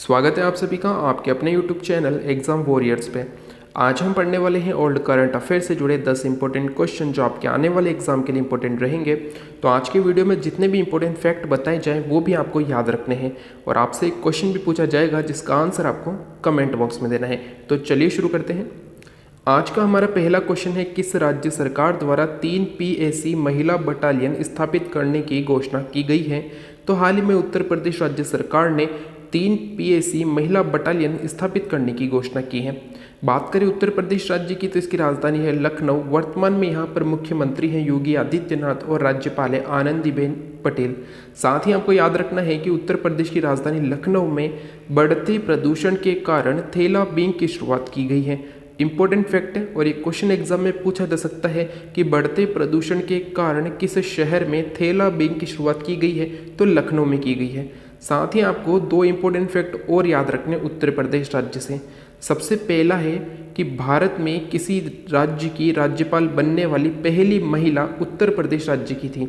स्वागत है आप सभी का आपके अपने YouTube चैनल एग्ज़ाम वॉरियर्स पे। आज हम पढ़ने वाले हैं ओल्ड करंट अफेयर से जुड़े 10 इंपॉर्टेंट क्वेश्चन जो आपके आने वाले एग्जाम के लिए इंपॉर्टेंट रहेंगे। तो आज के वीडियो में जितने भी इंपॉर्टेंट फैक्ट बताए जाएं वो भी आपको याद रखने हैं और आपसे एक क्वेश्चन भी पूछा जाएगा जिसका आंसर आपको कमेंट बॉक्स में देना है। तो चलिए शुरू करते हैं। आज का हमारा पहला क्वेश्चन है, किस राज्य सरकार द्वारा 3 PAC महिला बटालियन स्थापित करने की घोषणा की गई है? तो हाल ही में उत्तर प्रदेश राज्य सरकार ने 3 PAC महिला बटालियन स्थापित करने की घोषणा की है। बात करें उत्तर प्रदेश राज्य की तो इसकी राजधानी है लखनऊ। वर्तमान में यहाँ पर मुख्यमंत्री हैं योगी आदित्यनाथ और राज्यपाल है आनंदीबेन पटेल। साथ ही आपको याद रखना है कि उत्तर प्रदेश की राजधानी लखनऊ में बढ़ते प्रदूषण के कारण थैला बीम की शुरुआत की गई है। इंपॉर्टेंट फैक्ट है और ये क्वेश्चन एग्जाम में पूछा जा सकता है कि बढ़ते प्रदूषण के कारण किस शहर में थैला बीम की शुरुआत की गई है? तो लखनऊ में की गई है। साथ ही आपको 2 इंपॉर्टेंट फैक्ट और याद रखने उत्तर प्रदेश राज्य से। सबसे पहला है कि भारत में किसी राज्य की राज्यपाल बनने वाली पहली महिला उत्तर प्रदेश राज्य की थी।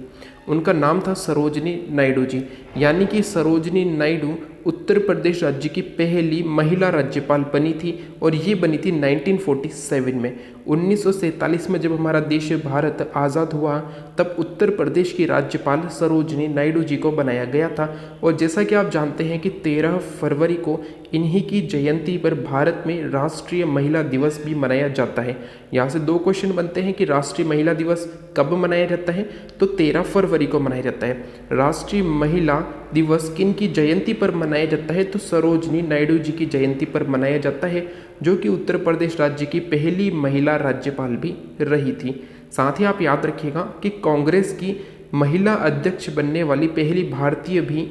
उनका नाम था सरोजनी नायडू जी, यानी कि सरोजनी नायडू उत्तर प्रदेश राज्य की पहली महिला राज्यपाल बनी थी और ये बनी थी 1947 में। 1947 में जब हमारा देश भारत आज़ाद हुआ तब उत्तर प्रदेश की राज्यपाल सरोजनी नायडू जी को बनाया गया था। और जैसा कि आप जानते हैं कि 13 फरवरी को इन्हीं की जयंती पर भारत में राष्ट्रीय महिला दिवस भी मनाया जाता है। यहाँ से 2 क्वेश्चन बनते हैं कि राष्ट्रीय महिला दिवस कब मनाया जाता है? तो 13 फरवरी को मनाया जाता है। राष्ट्रीय महिला दिवस किन की जयंती पर मनाया जाता है? तो सरोजनी नायडू जी की जयंती पर मनाया जाता है, जो कि उत्तर प्रदेश राज्य की पहली महिला राज्यपाल भी रही थी। साथ ही आप याद रखिएगा कि कांग्रेस की महिला अध्यक्ष बनने वाली पहली भारतीय भी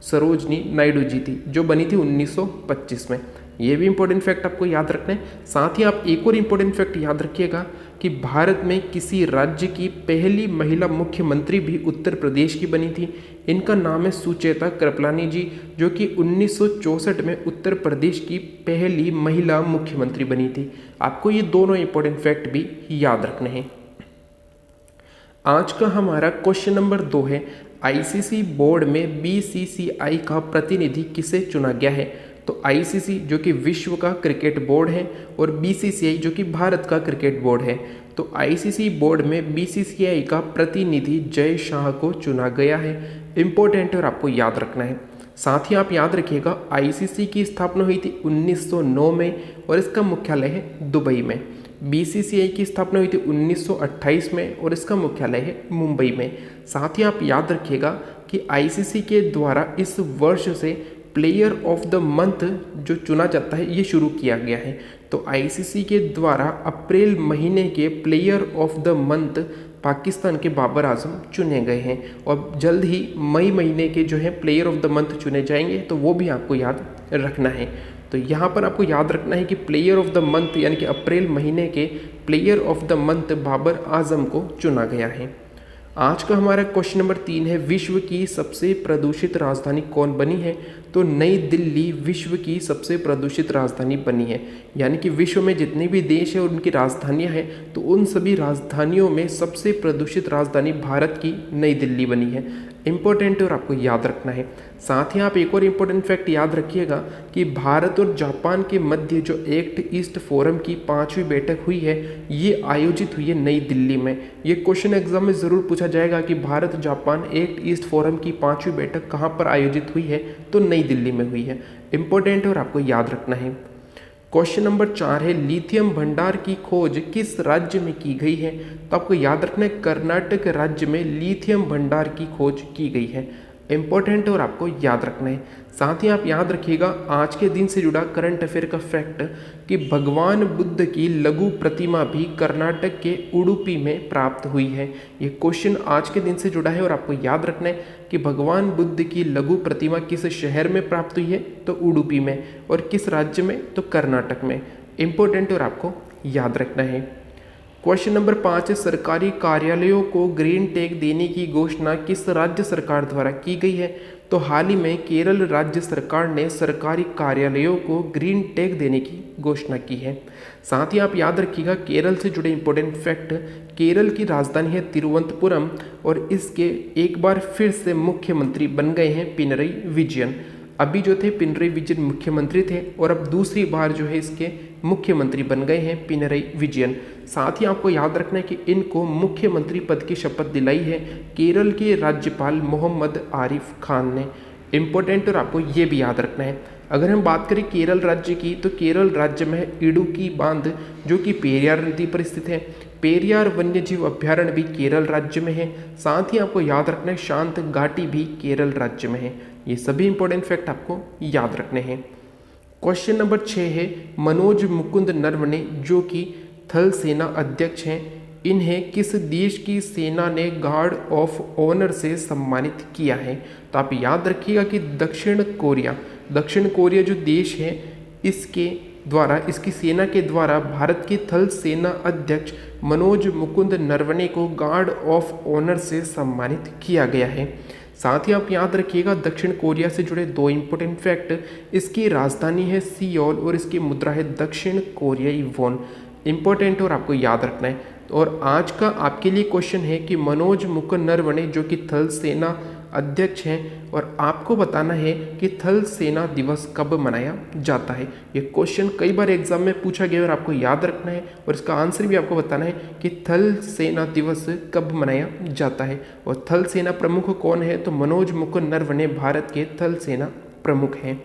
सरोजनी नायडू जी थी, जो बनी थी 1925 में। ये भी इंपॉर्टेंट फैक्ट आपको याद रखना है। साथ ही आप एक और इंपॉर्टेंट फैक्ट याद रखिएगा कि भारत में किसी राज्य की पहली महिला मुख्यमंत्री भी उत्तर प्रदेश की बनी थी। इनका नाम है सुचेता कृपलानी जी, जो कि 1964 में उत्तर प्रदेश की पहली महिला मुख्यमंत्री बनी थी। आपको ये दोनों इंपॉर्टेंट फैक्ट भी याद रखने हैं। आज का हमारा क्वेश्चन नंबर 2 है, ICC बोर्ड में BCCI का प्रतिनिधि किसे चुना गया है? तो ICC जो कि विश्व का क्रिकेट बोर्ड है और BCCI जो कि भारत का क्रिकेट बोर्ड है। तो ICC बोर्ड में BCCI का प्रतिनिधि जय शाह को चुना गया है। इंपॉर्टेंट और आपको याद रखना है। साथ ही आप याद रखिएगा ICC की स्थापना हुई थी 1909 में और इसका मुख्यालय है दुबई में। BCCI की स्थापना हुई थी 1928 में और इसका मुख्यालय है मुंबई में। साथ ही आप याद रखिएगा कि ICC के द्वारा इस वर्ष से प्लेयर ऑफ द मंथ जो चुना जाता है ये शुरू किया गया है। तो ICC के द्वारा अप्रैल महीने के player of the month Pakistan के बाबर आजम चुने गए हैं और जल्द ही मई महीने के जो है प्लेयर ऑफ द मंथ चुने जाएंगे, तो वो भी आपको याद रखना है। तो यहाँ पर आपको याद रखना है कि प्लेयर ऑफ द मंथ यानी कि अप्रैल महीने के player of the month Babar Azam को चुना गया है। आज का हमारा क्वेश्चन नंबर 3 है, विश्व की सबसे प्रदूषित राजधानी कौन बनी है? तो नई दिल्ली विश्व की सबसे प्रदूषित राजधानी बनी है। यानी कि विश्व में जितने भी देश हैं उनकी राजधानियां हैं, तो उन सभी राजधानियों में सबसे प्रदूषित राजधानी भारत की नई दिल्ली बनी है। इंपॉर्टेंट और आपको याद रखना है। साथ ही आप एक और इम्पोर्टेंट फैक्ट याद रखिएगा कि भारत और जापान के मध्य जो एक्ट ईस्ट फोरम की 5वीं बैठक हुई है ये आयोजित हुई है नई दिल्ली में। ये क्वेश्चन एग्जाम में ज़रूर पूछा जाएगा कि Bharat Japan act east forum की 5वीं बैठक कहाँ पर आयोजित हुई है? तो नई दिल्ली में हुई है। इंपॉर्टेंट और आपको याद रखना है। क्वेश्चन नंबर 4 है, लिथियम भंडार की खोज किस राज्य में की गई है? तो आपको याद रखना है कर्नाटक राज्य में लिथियम भंडार की खोज की गई है। इंपॉर्टेंट और आपको याद रखना है। साथ ही आप याद रखिएगा आज के दिन से जुड़ा करंट अफेयर का फैक्ट कि भगवान बुद्ध की लघु प्रतिमा भी कर्नाटक के उडुपी में प्राप्त हुई है। ये क्वेश्चन आज के दिन से जुड़ा है और आपको याद रखना है कि भगवान बुद्ध की लघु प्रतिमा किस शहर में प्राप्त हुई है? तो उडुपी में। और किस राज्य में? तो कर्नाटक में। इंपॉर्टेंट और आपको याद रखना है। क्वेश्चन नंबर 5 है, सरकारी कार्यालयों को ग्रीन टैग देने की घोषणा किस राज्य सरकार द्वारा की गई है? तो हाल ही में केरल राज्य सरकार ने सरकारी कार्यालयों को ग्रीन टैग देने की घोषणा की है। साथ ही आप याद रखिएगा केरल से जुड़े इंपॉर्टेंट फैक्ट, केरल की राजधानी है तिरुवनंतपुरम और इसके एक बार फिर से मुख्यमंत्री बन गए हैं पिनरई विजयन। अभी जो थे पिनरई विजयन मुख्यमंत्री थे और अब दूसरी बार जो है इसके मुख्यमंत्री बन गए हैं पिनरई विजयन। साथ ही आपको याद रखना है कि इनको मुख्यमंत्री पद की शपथ दिलाई है केरल के राज्यपाल मोहम्मद आरिफ खान ने। इम्पोर्टेंट और आपको ये भी याद रखना है। अगर हम बात करें केरल राज्य की, तो केरल राज्य में है इडुक्की बांध जो कि पेरियार नदी पर स्थित है। पेरियार वन्यजीव अभ्यारण्य भी केरल राज्य में है। साथ ही आपको याद रखना है शांत घाटी भी केरल राज्य में है। ये सभी इंपॉर्टेंट फैक्ट आपको याद रखने हैं। क्वेश्चन नंबर 6 है मनोज मुकुंद नरवणे जो कि थल सेना अध्यक्ष हैं, इन्हें किस देश की सेना ने गार्ड ऑफ ऑनर से सम्मानित किया है? तो आप याद रखिएगा कि दक्षिण कोरिया जो देश है इसके द्वारा, इसकी सेना के द्वारा भारत की थल सेना अध्यक्ष मनोज मुकुंद नरवणे को गार्ड ऑफ ऑनर से सम्मानित किया गया है। साथ ही आप याद रखिएगा दक्षिण कोरिया से जुड़े 2 इंपॉर्टेंट फैक्ट, इसकी राजधानी है सियोल और इसकी मुद्रा है दक्षिण कोरियाई वॉन। इंपॉर्टेंट और आपको याद रखना है। और आज का आपके लिए क्वेश्चन है कि मनोज मुकुंद नरवणे जो कि थल सेना अध्यक्ष हैं और आपको बताना है कि थल सेना दिवस कब मनाया जाता है। ये क्वेश्चन कई बार एग्जाम में पूछा गया और आपको याद रखना है और इसका आंसर भी आपको बताना है कि थल सेना दिवस कब मनाया जाता है। और थल सेना प्रमुख कौन है? तो मनोज मुकुंद नरवणे भारत के थल सेना प्रमुख हैं।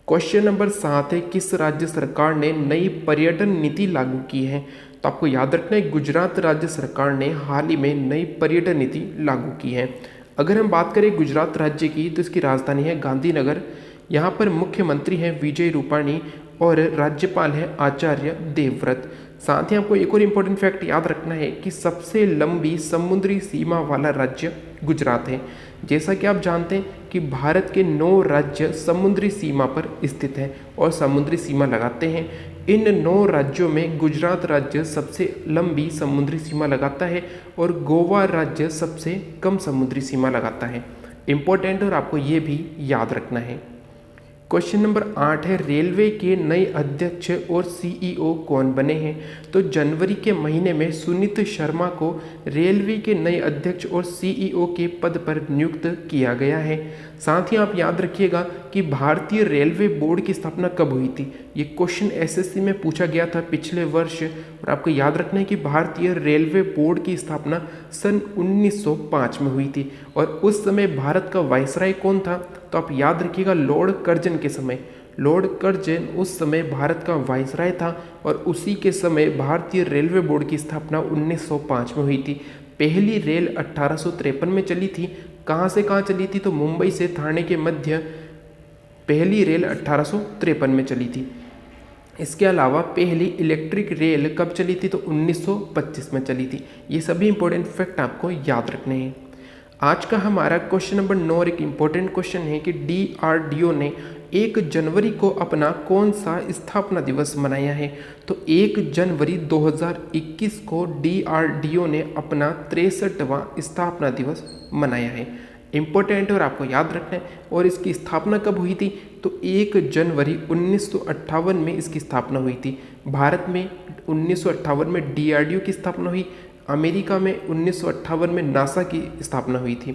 क्वेश्चन नंबर 7 है किस राज्य सरकार ने नई पर्यटन नीति लागू की है? तो आपको याद रखना है गुजरात राज्य सरकार ने हाल ही में नई पर्यटन नीति लागू की है। अगर हम बात करें गुजरात राज्य की, तो इसकी राजधानी है गांधीनगर। यहाँ पर मुख्यमंत्री हैं विजय रूपाणी और राज्यपाल है आचार्य देवव्रत। साथ ही आपको एक और इम्पोर्टेंट फैक्ट याद रखना है कि सबसे लंबी समुद्री सीमा वाला राज्य गुजरात है। जैसा कि आप जानते हैं कि भारत के 9 राज्य समुद्री सीमा पर स्थित हैं और समुद्री सीमा लगाते हैं। इन 9 राज्यों में गुजरात राज्य सबसे लंबी समुद्री सीमा लगाता है और गोवा राज्य सबसे कम समुद्री सीमा लगाता है। इम्पोर्टेंट और आपको ये भी याद रखना है। क्वेश्चन नंबर 8 है रेलवे के नए अध्यक्ष और सीईओ कौन बने हैं? तो जनवरी के महीने में सुनीत शर्मा को रेलवे के नए अध्यक्ष और सीईओ के पद पर नियुक्त किया गया है। साथ ही आप याद रखिएगा कि भारतीय रेलवे बोर्ड की स्थापना कब हुई थी? ये क्वेश्चन एसएससी में पूछा गया था पिछले वर्ष और आपको याद रखना है कि भारतीय रेलवे बोर्ड की स्थापना सन 1905 में हुई थी। और उस समय भारत का वायसराय कौन था? तो आप याद रखिएगा लॉर्ड कर्जन के समय। लॉर्ड कर्जन उस समय भारत का वायसराय था और उसी के समय भारतीय रेलवे बोर्ड की स्थापना 1905 में हुई थी। पहली रेल 1853 में चली थी। कहाँ से कहाँ चली थी? तो मुंबई से ठाणे के मध्य पहली रेल 1853 में चली थी। इसके अलावा पहली इलेक्ट्रिक रेल कब चली थी? तो 1925 में चली थी। ये सभी इंपॉर्टेंट फैक्ट आपको याद रखने हैं। आज का हमारा क्वेश्चन नंबर 9 एक इम्पोर्टेंट क्वेश्चन है कि DRDO ने 1 जनवरी को अपना कौन सा स्थापना दिवस मनाया है? तो 1 जनवरी 2021 को DRDO ने अपना 63वां स्थापना दिवस मनाया है। इम्पोर्टेंट और आपको याद रखना है। और इसकी स्थापना कब हुई थी? तो 1 जनवरी 1958 में इसकी स्थापना हुई थी। भारत में 1958 में DRDO की स्थापना हुई। अमेरिका में 1958 में नासा की स्थापना हुई थी।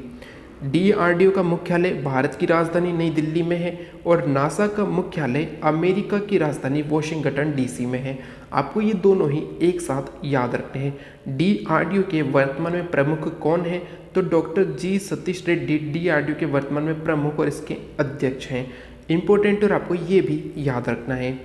DRDO का मुख्यालय भारत की राजधानी नई दिल्ली में है और नासा का मुख्यालय अमेरिका की राजधानी वॉशिंगटन DC में है। आपको ये दोनों ही एक साथ याद रखने हैं। DRDO के वर्तमान में प्रमुख कौन है? तो doctor G Satish Reddy DRDO के वर्तमान में प्रमुख और इसके अध्यक्ष हैं। इम्पोर्टेंट और आपको ये भी याद रखना है।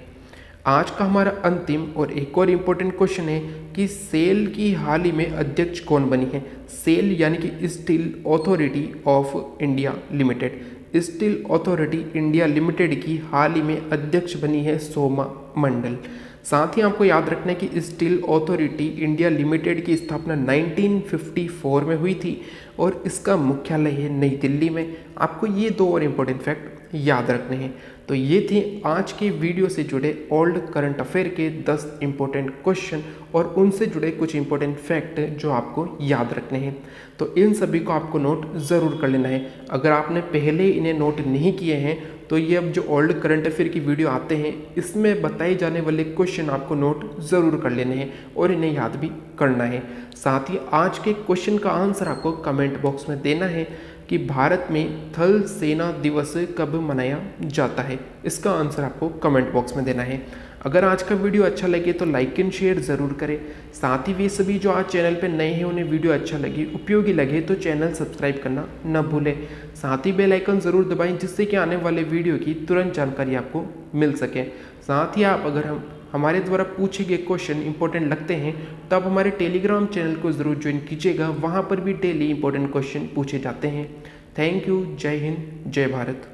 आज का हमारा अंतिम और एक और इम्पोर्टेंट क्वेश्चन है कि सेल की हाल ही में अध्यक्ष कौन बनी है? सेल यानी कि steel authority of India limited. Steel authority India limited की हाल ही में अध्यक्ष बनी है सोमा मंडल। साथ ही आपको याद रखना है कि स्टील अथॉरिटी इंडिया लिमिटेड की स्थापना 1954 में हुई थी और इसका मुख्यालय है नई दिल्ली में। आपको ये 2 और इम्पोर्टेंट फैक्ट याद रखने हैं। तो ये थे आज के वीडियो से जुड़े ओल्ड करंट अफेयर के 10 इंपॉर्टेंट क्वेश्चन और उनसे जुड़े कुछ इंपॉर्टेंट फैक्ट जो आपको याद रखने हैं। तो इन सभी को आपको नोट ज़रूर कर लेना है। अगर आपने पहले इन्हें नोट नहीं किए हैं तो ये अब जो ओल्ड करंट अफेयर की वीडियो आते हैं इसमें बताए जाने वाले क्वेश्चन आपको नोट ज़रूर कर लेने हैं और इन्हें याद भी करना है। साथ ही आज के क्वेश्चन का आंसर आपको कमेंट बॉक्स में देना है। कि भारत में थल सेना दिवस कब मनाया जाता है? इसका आंसर आपको कमेंट बॉक्स में देना है। अगर आज का वीडियो अच्छा लगे तो लाइक एंड शेयर ज़रूर करें। साथ ही वे सभी जो आज चैनल पर नए हैं उन्हें वीडियो अच्छा लगे, उपयोगी लगे तो चैनल सब्सक्राइब करना न भूलें। साथ ही बेल आइकन ज़रूर दबाएं जिससे कि आने वाले वीडियो की तुरंत जानकारी आपको मिल सके। साथ ही आप अगर हमारे द्वारा पूछे गए क्वेश्चन इंपॉर्टेंट लगते हैं तो आप हमारे टेलीग्राम चैनल को ज़रूर ज्वाइन कीजिएगा, वहाँ पर भी डेली इंपॉर्टेंट क्वेश्चन पूछे जाते हैं। Thank you. जय हिंद, जय भारत।